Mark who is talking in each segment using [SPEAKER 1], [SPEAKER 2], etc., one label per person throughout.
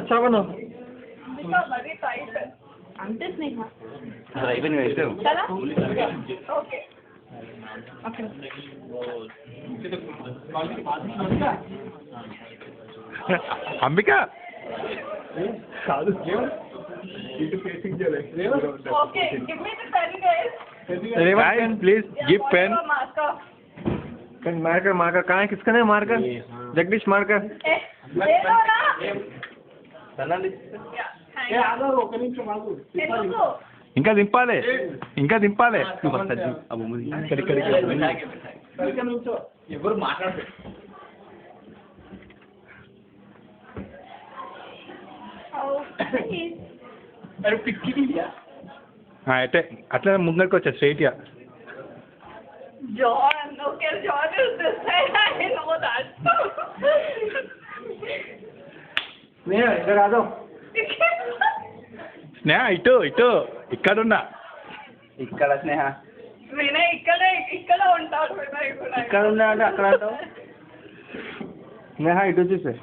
[SPEAKER 1] చవను
[SPEAKER 2] అంటే స్నేహ
[SPEAKER 1] అయిపోయింది
[SPEAKER 2] ఓకే
[SPEAKER 3] అంబిక
[SPEAKER 1] కాదు
[SPEAKER 2] okay give me the pen guys
[SPEAKER 3] please give pen
[SPEAKER 1] marker marker कहाँ है किसका है मार्कर जगदीश मार्कर
[SPEAKER 3] ఇంకా దింపాలి
[SPEAKER 1] ఎవరు మాట్లాడతారు
[SPEAKER 3] అయితే అట్లా ముంగడికి వచ్చా స్ట్రైట్గా
[SPEAKER 2] John, okay, John is this side. I know that.
[SPEAKER 1] इधर आ जाओ
[SPEAKER 3] స్నేహ ఇటు ఇక్కడున్నా
[SPEAKER 1] ఇక్కడ స్నేహ
[SPEAKER 2] వినయ్ ఇక్కడ ఉంటాడు వినయ్ కూడా
[SPEAKER 1] ఇక్కడ ఉన్నా అంటే అక్కడ అంటావు స్నేహ ఇటు చూసే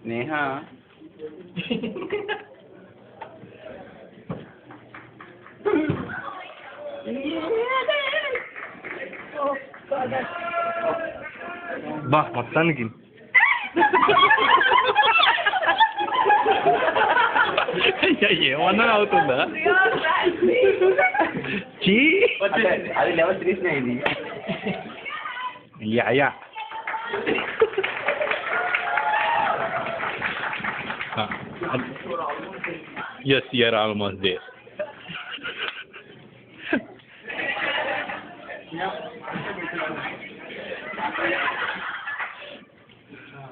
[SPEAKER 1] స్నేహ బా మొత్తానికి
[SPEAKER 3] ఏమన్నా అవుతుందా చీ
[SPEAKER 1] అది లెవెల్ 3 స్నేహ ఇది
[SPEAKER 3] yeah yes you're almost there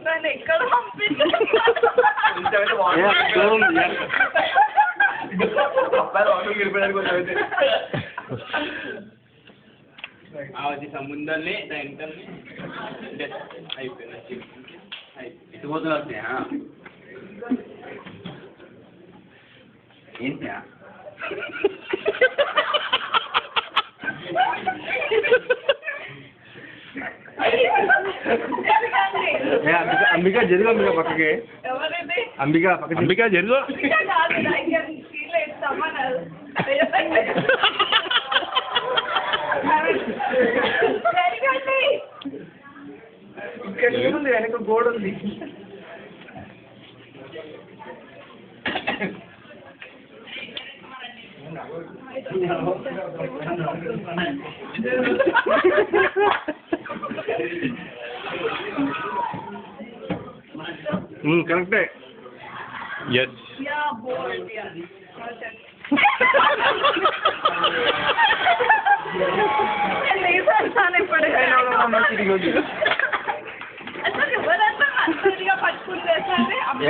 [SPEAKER 2] నన్ను ఎక్కడ పంపించారు
[SPEAKER 1] ముందల్ని ఇటు పోతున్నా ఏంటి అంబిక జరుగు అంబిక పక్కకి
[SPEAKER 2] ఎవరిది
[SPEAKER 1] అంబిక పక్కకి
[SPEAKER 3] అంబికా జరుగు
[SPEAKER 1] ఇక్కడ ఏముంది వెనక గోడ ఉంది కరెక్టే
[SPEAKER 3] ఎస్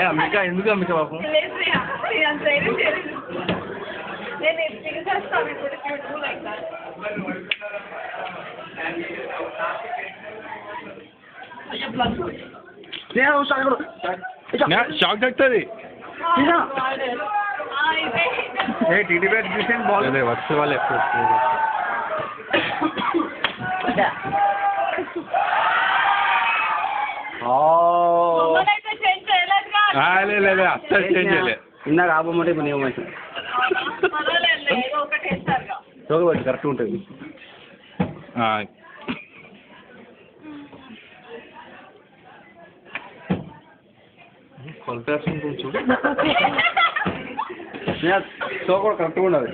[SPEAKER 1] అంబిక ఎందుకు అంబిక పాపం
[SPEAKER 2] నేను చేస్తాను ఇప్పుడు లైక్ దాట్
[SPEAKER 3] షాక్ తగ్గుతుంది
[SPEAKER 1] టీడీ బ్యాట్ చూసాను బాల్
[SPEAKER 3] వచ్చే వాళ్ళు ఎప్పుడు లేదు అస్సలు చేంజ్ చేయలేదు
[SPEAKER 1] ఇందాక ఆపమంటే ఇప్పుడు నేను మంచి చోగబట్టి కరెక్ట్ ఉంటుంది కొలత కొంచెం తోక కూడా కరెక్ట్గా ఉండాలి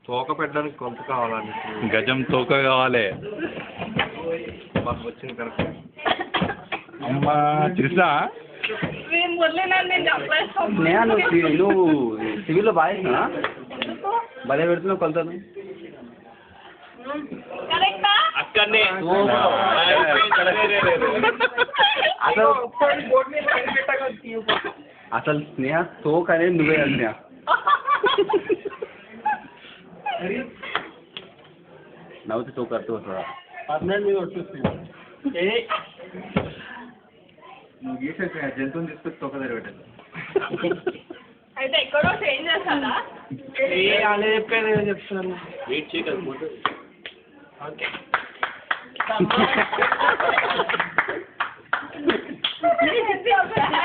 [SPEAKER 1] తోక పెట్టడానికి కొంత కావాలండి
[SPEAKER 3] గజం తోక కావాలి
[SPEAKER 1] వచ్చింది కరెక్ట్
[SPEAKER 3] అమ్మా తెలుసా
[SPEAKER 1] నువ్వు సివిల్లో బాగా చేసినా భలే పెడుతున్నావు కొలతను అసలు స్నేహ తోక అనేది నువ్వే స్నేహ నవ్వుతే తోక అర్థం వస్తుందా నువ్వు గీసే జంతువుని తీసుకొచ్చి తోక దగ్గర పెట్టాలి
[SPEAKER 2] అయితే ఎక్కడో చేంజ్ చేస్తారా
[SPEAKER 1] అలా చెప్పాను చెప్తాను వెయిట్ చేయకపోతే
[SPEAKER 2] Okay.